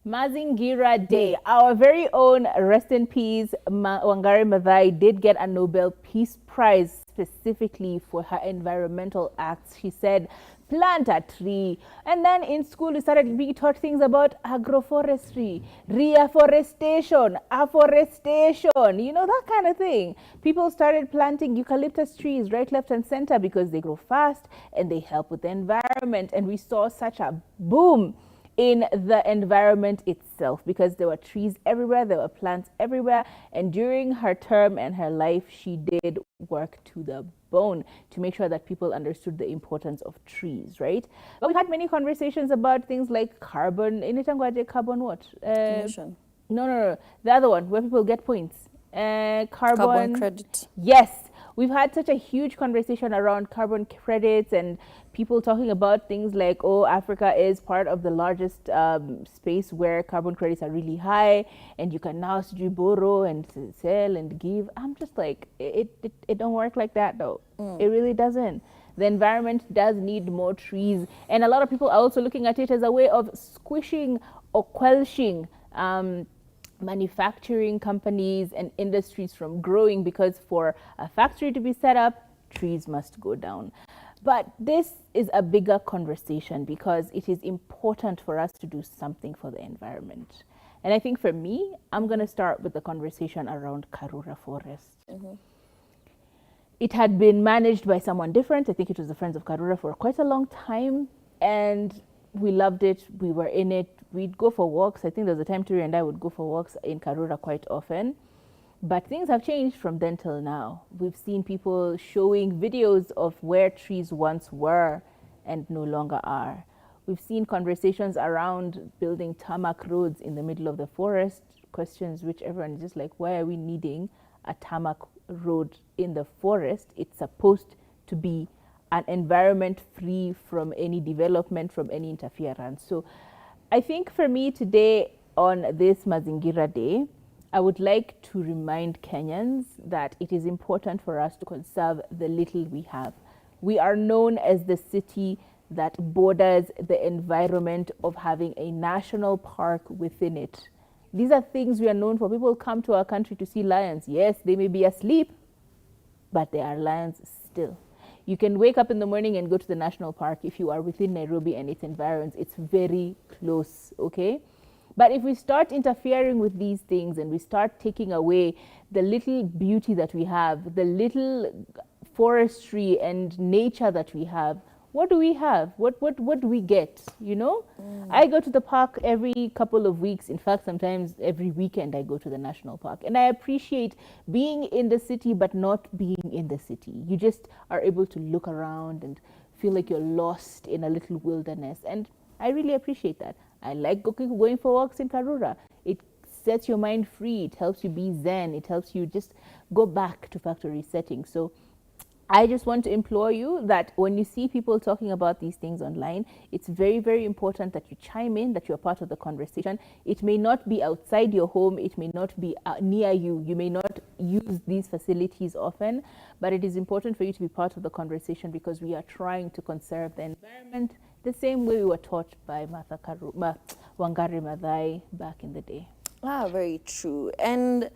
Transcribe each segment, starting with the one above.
Mazingira Day. Our very own, rest in peace, Wangari Maathai did get a Nobel Peace Prize specifically for her environmental acts. She said, plant a tree. And then in school, we started being taught things about agroforestry, reforestation, afforestation, that kind of thing. People started planting eucalyptus trees right, left, and center because they grow fast and they help with the environment. And we saw such a boom in the environment itself because there were trees everywhere, there were plants everywhere, and during her term and her life, she did work to the bone to make sure that people understood the importance of trees, right? But we had many conversations about things like carbon, carbon what? Emission. No. The other one, where people get points. Carbon credit. Yes. We've had such a huge conversation around carbon credits and people talking about things like, oh, Africa is part of the largest space where carbon credits are really high and you can now borrow and sell and give. I'm just like, it don't work like that though. It really doesn't. The environment does need more trees. And a lot of people are also looking at it as a way of squishing or quelching manufacturing companies and industries from growing because for a factory to be set up, trees must go down. But this is a bigger conversation because it is important for us to do something for the environment. And I think for me, I'm going to start with the conversation around Karura Forest. It had been managed by someone different. I think it was the Friends of Karura for quite a long time. And we loved it. We were in it. We'd go for walks. I think there was a time Turi and I would go for walks in Karura quite often. But things have changed from then till now. We've seen people showing videos of where trees once were and no longer are. We've seen conversations around building tarmac roads in the middle of the forest, questions which everyone is just like, why are we needing a tarmac road in the forest? It's supposed to be an environment free from any development, from any interference. So I think for me today on this Mazingira Day, I would like to remind Kenyans that it is important for us to conserve the little we have. We are known as the city that borders the environment of having a national park within it. These are things we are known for. People come to our country to see lions. Yes, they may be asleep, but they are lions still. You can wake up in the morning and go to the national park if you are within Nairobi and its environs. It's very close, okay? But if we start interfering with these things and we start taking away the little beauty that we have, the little forestry and nature that we have, what do we have? What do we get? I go to the park every couple of weeks. In fact, sometimes every weekend I go to the national park. And I appreciate being in the city but not being in the city. You just are able to look around and feel like you're lost in a little wilderness. And I really appreciate that. I like going for walks in Karura. It sets your mind free. It helps you be zen. It helps you just go back to factory settings. So I just want to implore you that when you see people talking about these things online, it's very, very important that you chime in, that you're part of the conversation. It may not be outside your home. It may not be near you. You may not use these facilities often, but it is important for you to be part of the conversation because we are trying to conserve the environment the same way we were taught by Wangari Maathai back in the day. Very true. And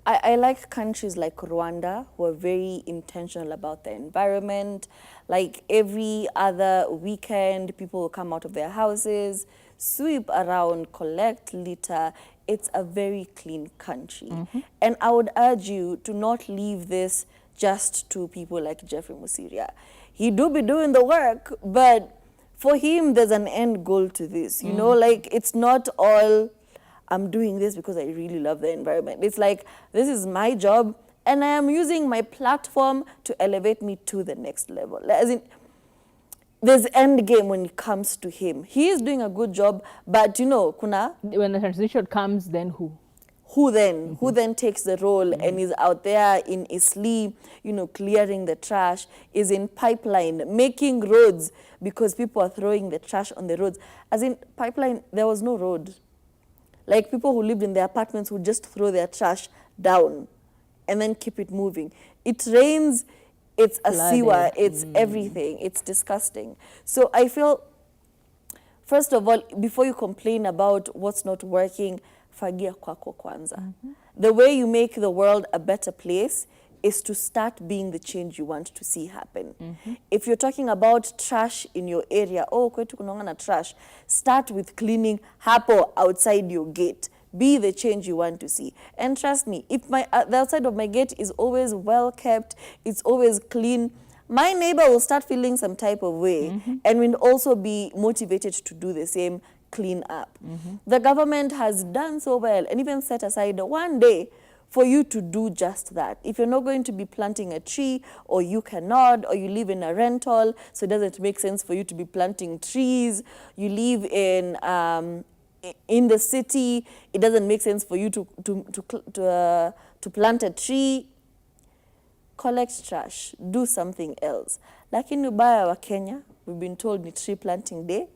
I like countries like Rwanda who are very intentional about the environment. Like every other weekend, people will come out of their houses, sweep around, collect litter. It's a very clean country. And I would urge you to not leave this just to people like Jeffrey Musiria. He do be doing the work, but for him, there's an end goal to this. You know, like it's not all I'm doing this because I really love the environment. It's like, this is my job and I am using my platform to elevate me to the next level. As in, there's end game when it comes to him. He is doing a good job, but kuna... When the transition comes, then who? Who then? Who then takes the role and is out there in Isli, clearing the trash, is in Pipeline, making roads because people are throwing the trash on the roads. As in Pipeline, there was no road. Like people who lived in their apartments would just throw their trash down and then keep it moving. It rains, it's a sewer, it's everything. It's disgusting. So I feel First of all, before you complain about what's not working, fagia kwako kwanza. The way you make the world a better place is to start being the change you want to see happen. If you're talking about trash in your area, oh, kwetu kunaonga na trash, start with cleaning hapo outside your gate. Be the change you want to see. And trust me, if the outside of my gate is always well kept, it's always clean, my neighbor will start feeling some type of way and will also be motivated to do the same, clean up. The government has done so well and even set aside one day for you to do just that. If you're not going to be planting a tree, or you cannot, or you live in a rental, so it doesn't make sense for you to be planting trees, you live in the city, it doesn't make sense for you to plant a tree, collect trash, do something else. Lakini ubaya wa Kenya, we've been told ni tree planting day.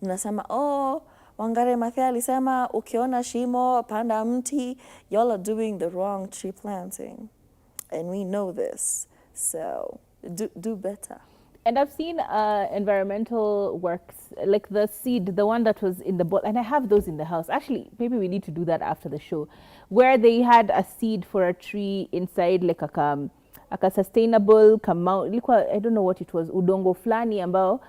Mnasema, oh, Wangare Maathai alisema ukiona shimo panda mti. Y'all are doing the wrong tree planting, and we know this. So do better. And I've seen environmental works, like the seed, the one that was in the bottle, and I have those in the house. Actually, maybe we need to do that after the show, where they had a seed for a tree inside, like a sustainable kamau. I don't know what it was, udongo flani ambao.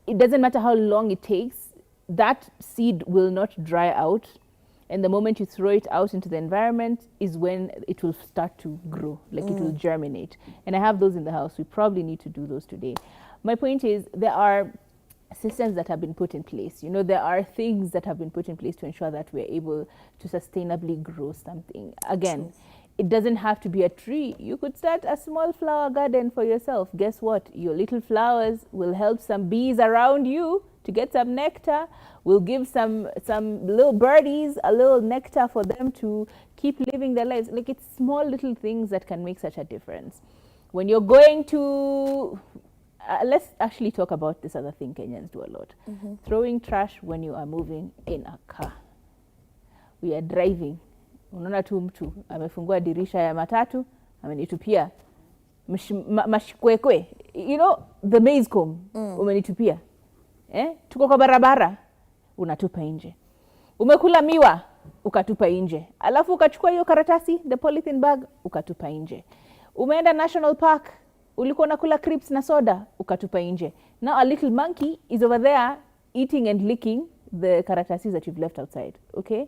It doesn't matter how long it takes, that seed will not dry out. And the moment you throw it out into the environment is when it will start to grow, like it will germinate. And I have those in the house. We probably need to do those today. My point is, there are systems that have been put in place. You know, there are things that have been put in place to ensure that we're able to sustainably grow something. Again, it doesn't have to be a tree. You could start a small flower garden for yourself. Guess what? Your little flowers will help some bees around you to get some nectar. We'll give some little birdies a little nectar for them to keep living their lives. Like, it's small little things that can make such a difference. When you're going to, let's actually talk about this other thing Kenyans do a lot. Throwing trash when you are moving in a car. We are driving. Unaona tu mtu amefungua dirisha ya matatu, amenitupia mashikwekwe, you know, the maize comb, umenitupia. Tuko kwa barabara, unatupa nje. Umekula miwa, ukatupa nje. Alafu ukachukua hiyo karatasi, the polythene bag, ukatupa nje. Umeenda National Park, ulikuwa unakula crisps na soda, ukatupa nje. Now a little monkey is over there eating and licking the karatasis that you've left outside, okay?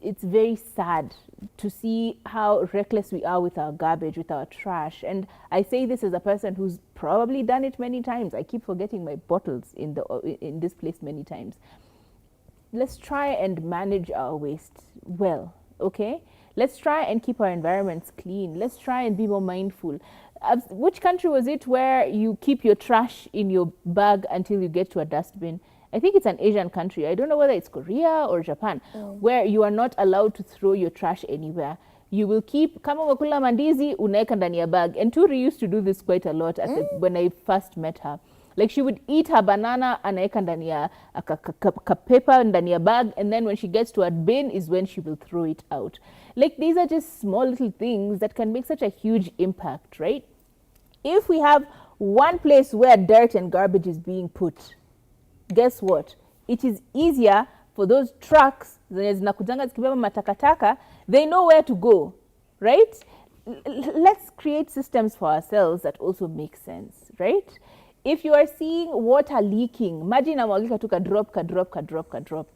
It's very sad to see how reckless we are with our garbage, with our trash. And I say this as a person who's probably done it many times. I keep forgetting my bottles in this place many times. Let's try and manage our waste well, okay? Let's try and keep our environments clean. Let's try and be more mindful. Which country was it where you keep your trash in your bag until you get to a dustbin? I think it's an Asian country. I don't know whether it's Korea or Japan, where you are not allowed to throw your trash anywhere. You will keep, kama umekula mandizi, unaeka ndani ya bag. And Turi used to do this quite a lot when I first met her. Like, she would eat her banana, anaeka ndani ya paper ndani ya bag, and then when she gets to a bin is when she will throw it out. Like, these are just small little things that can make such a huge impact, right? If we have one place where dirt and garbage is being put, guess what? It is easier for those trucks, zenye zinakujanga zikibeba matakataka, they know where to go, right? Let's create systems for ourselves that also make sense, right? If you are seeing water leaking, maji inamwagika tu ka drop.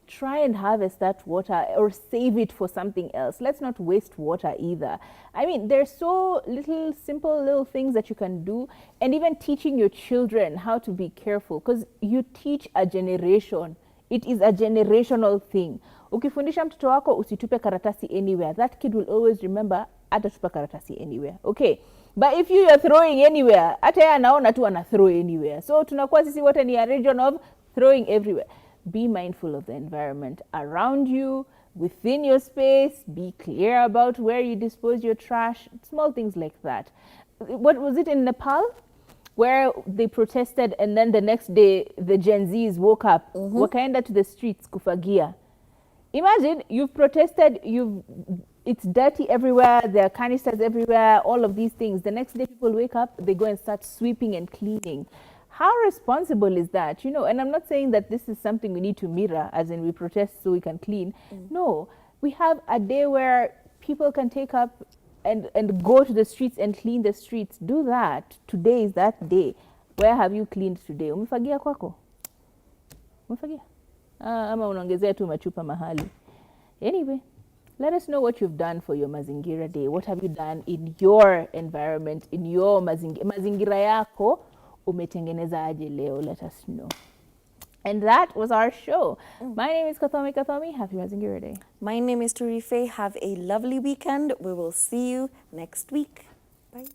Try and harvest that water or save it for something else. Let's not waste water either. I mean, there's so little simple little things that you can do, and even teaching your children how to be careful, because you teach a generation. It is a generational thing. Ukifundisha mtoto wako usitupe karatasi anywhere, that kid will always remember atatupa karatasi anywhere. Okay. But if you are throwing anywhere, hata yeye anaona tu ana throw anywhere. So tunakuwa sisi wote ni a region of throwing everywhere. Be mindful of the environment around you, within your space. Be clear about where you dispose your trash. Small things like that. What was it in Nepal? Where they protested, and then the next day the Gen Zs woke up, wakaenda to the streets kufagia. Imagine, you've protested, it's dirty everywhere, there are canisters everywhere, all of these things. The next day people wake up, they go and start sweeping and cleaning. how responsible is that? You know, and I'm not saying that this is something we need to mirror, as in we protest so we can clean. No, we have a day where people can take up and go to the streets and clean the streets. Do that. Today is that day. Where have you cleaned today? Umefagia kwako? Umefagia? Ama unaongezea tu machupa mahali. Anyway, let us know what you've done for your Mazingira Day. What have you done in your environment, in your mazingira yako? Umetengeneza aje leo? Let us know. And that was our show. My name is Kathomi Kathomi. Happy Mazingira Day. My name is Turife. Have a lovely weekend. We will see you next week. Bye.